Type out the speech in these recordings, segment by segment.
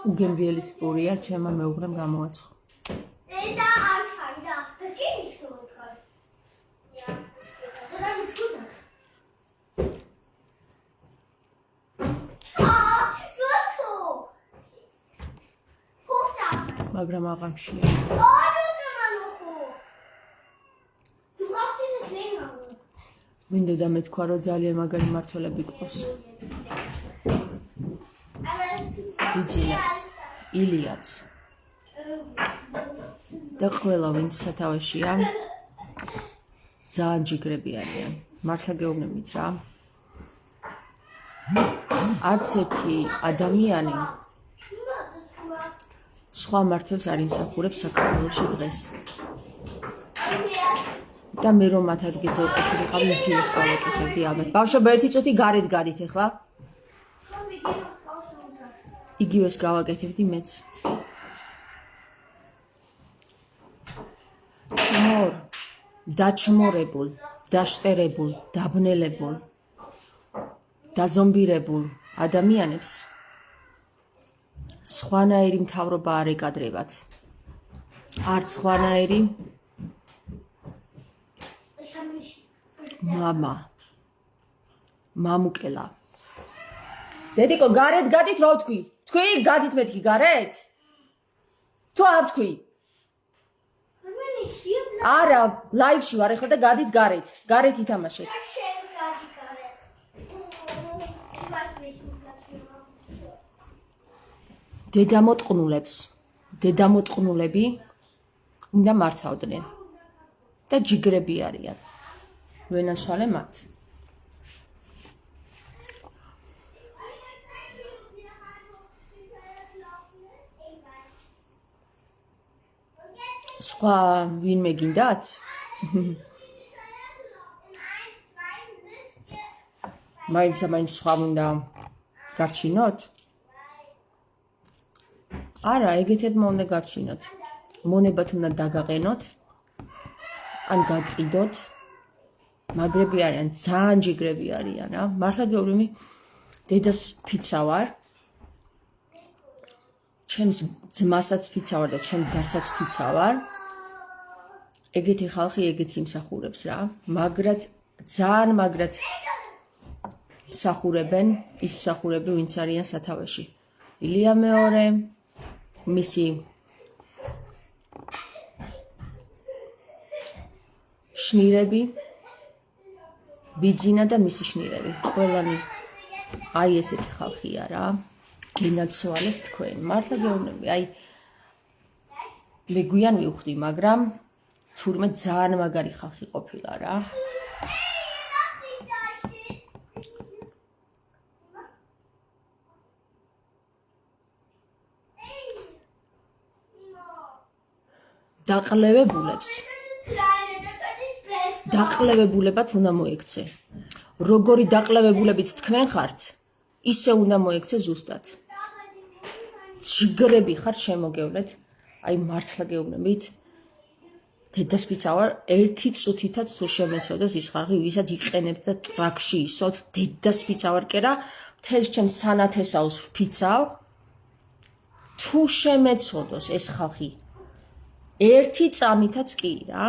უგემრიელი სპურია, ჩემმა მეუღლემ გამოაცხო. და არ ჩაიდა. Das geht nicht so gerade. Ja, das geht. Solange du tun hast. Du hast hoch. Hoch da. მაგრამ აღამშია. Du bist immer noch hoch. Du brauchst dieses länger. მინდოდა მეთქვა, რომ ძალიან მაგარი მმართველები გყავს. იძინაც, ილიაც. და ყველა ვინც სათავეშია, ძალიან ჯიგრები არიან. მართლა გეუბნებით რა. არც ერთი ადამიანი სხვა მმართველს არ იმსახურებს საქართველოში დღეს. და მე რომ მათ ადგილზე ვყოფილიყავი, იგივეს გავაკეთებდი ამეთ. ბავშვები, ერთი წუთი გარეთ გადით ახლა. იგივეს გავაკეთებდი მეც. ჩმორ, დაჩმორებულ, დაშტერებულ, დაბნელებულ, დაზომბირებულ ადამიანებს სხვანაირი მთავრობა არ ეკადრებათ. არც სხვანაირი მამა, მამუკელა. დედიკო, გარეთ გადით რა ვთქვი? თქვი, გადით მეთქი გარეთ? თუ არ ვთქვი? არა, ლაივში ვარ ახლა და გადით გარეთ. გარეთ ითამაშეთ. დედამოტყნულები უნდა მართავდნენ და ჯიგრები არიან. ვენაშალე მათ. სხვა ვინმე გინდათ? მაინც სხვა უნდა გარჩინოთ? არა, ეგეთებმა უნდა გარჩინოთ. მონებათ უნდა დაგაყენოთ, ან გაგყიდოთ. მაგრები არიან, ძალიან ჯიგრები არიან, რა. მართლა გეუბნები, დედას ფიცა ვარ. ჩემს ძმასაც ფიცა ვარ და ჩემ დასაც ფიცა ვარ. ეგეთი ხალხი ეგეც იმსახურებს რა. მაგრად, ძალიან მაგრად მსახურებენ ის მსახურები, ვინც არიან სათავეში. ილია მეორე, მისი შნირები, ბიძინა და მისი შნირები. ყველანი აი ესეთი ხალხია რა. გენაცვალეთ თქვენ. მართლა გეუბნები, აი მე გვიან მივხვდი, მაგრამ თურმე ძალიან მაგარი ხალხი ყოფილა რა. დაყლევებულებად უნდა მოექცე. როგორი დაყლევებულებიც თქვენ ხართ, ისე უნდა მოექცე ზუსტად. ჯიგრები ხართ შემოგევლეთ, აი მართლა გეუბნებით, დედას ფიცა ვარ, ერთი წუთითაც თუ შემეცოდოს ის ხალხი, ვისაც იყენებთ და ტრაქში ისოთ, დედას ფიცა ვარ კერა, მთელს ჩემს სანათესავს ფიცავ, თუ შემეცოდოს ეს ხალხი, ერთი წამითაც კი რა.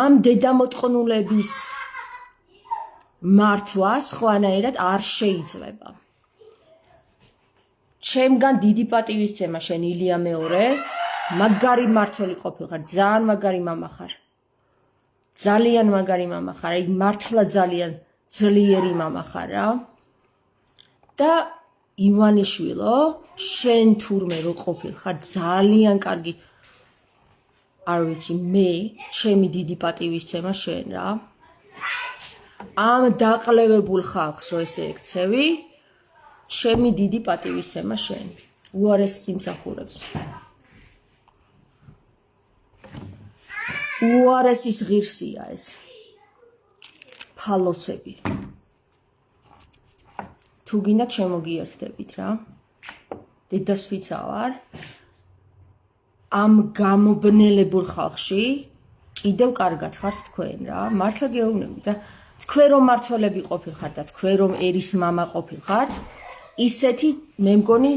ამ დედამოტყნულების მართვა სხვანაირად არ შეიძლება. ჩემგან დიდი პატივისცემა შენ ილია მეორე, მაგარი მმართველი ყოფილხარ, ძალიან მაგარი მამა ხარ. ძალიან მაგარი მამა ხარ, აი მართლა ძალიან ძლიერი მამა ხარ რა. და ივანიშვილო, შენ თურმე რო ყოფილხარ, ძალიან კარგი. არ ვიცი, მე, ჩემი დიდი პატივისცემა შენ რა. ამ დაყლევებულ ხალხს რო ესე ექცევი, ჩემი დიდი პატივისცემა შენ. უარესს იმსახურებს. უარესის ღირსია ეს. ფალოსები. თუ გინდა შემოგიერთდებით რა. დედას ფიცა ვარ. ამ გამობნელებულ ხალხში კიდევ კარგად ხართ თქვენ რა. მართლა გეუბნებით რა. თქვენ რომ მმართველები ყოფილხართ და თქვენ რომ ერის მამა ყოფილხართ, ისეთი მე მგონი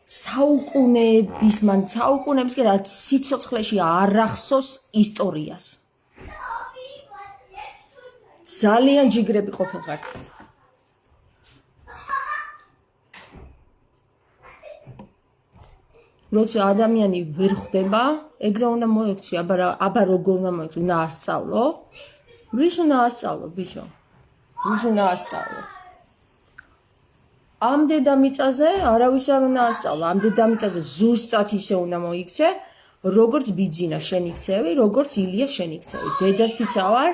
საუკუნეების კი რაც სიცოცხლეში არ ახსოვს ისტორიას. ძალიან ჯიგრები ყოფილიყართ. როცა ადამიანი ვერ ხვდება, ეგრე უნდა მოექცი, აბა როგორ უნდა მოექცი, უნდა ასწავლო. ვის უნდა ასწავლო, ბიჭო? ვის უნდა ასწავლო? ამ დედამიწაზე არავის არ უნდა ასწავლო. ამ დედამიწაზე ზუსტად ისე უნდა მოიქცე, როგორც ბიძინა შენ იქცევი, როგორც ილია შენ იქცევი. დედას ფიცავარ,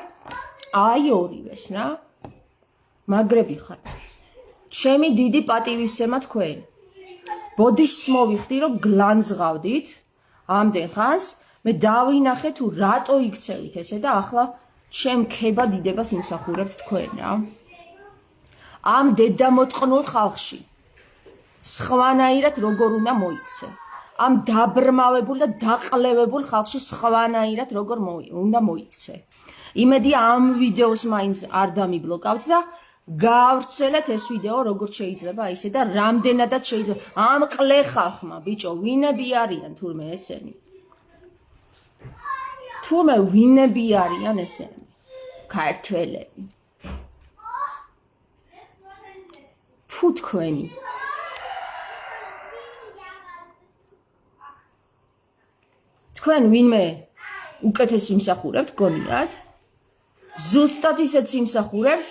აი ორივეს რა. მაგრები ხართ. ჩემი დიდი პატივისცემა თქვენ. ბოდიშს მოვიხდი, რომ გლანძღავდით ამდენ ხანს, მე დავინახე თუ რატო იქცევით ესე და ახლა ჩემ ქება დიდებას იმსახურებთ თქვენ რა. ამ დედამოტყნულ ხალხში სხვანაირად როგორ უნდა მოიქცე. ამ დაბრმავებულ და დაყლევებულ ხალხში სხვანაირად როგორ უნდა მოიქცე. იმედი ამ ვიდეოს მაინც არ დამიბლოკავთ და გავრცელეთ ეს ვიდეო როგორც შეიძლება ისე და რამდენადაც შეიძლება. ამ ყლე ხალხმა, ბიჭო, ვინები არიან თურმე ესენი? თურმე ვინები არიან ესენი? ქართველები. თუ თქვენი თქვენ ვინმე უკეთეს იმსახურებთ გონიათ? ზუსტად ისეც იმსახურებთ,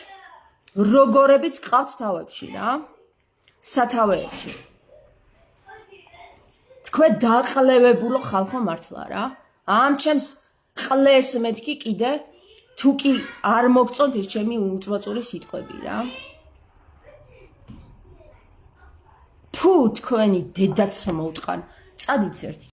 როგორებიც ყავთ თავებში რა, სათავეებში. თქვენ დაყლევებულო ხალხო მართლა რა. ამ ჩემს ყლეს მეთქი კიდე თუ კი არ მოგწონთ ეს ჩემი უწვაწური სიტყვები რა. თუ თქვენი დედაც მოუტყან, წადით ერთი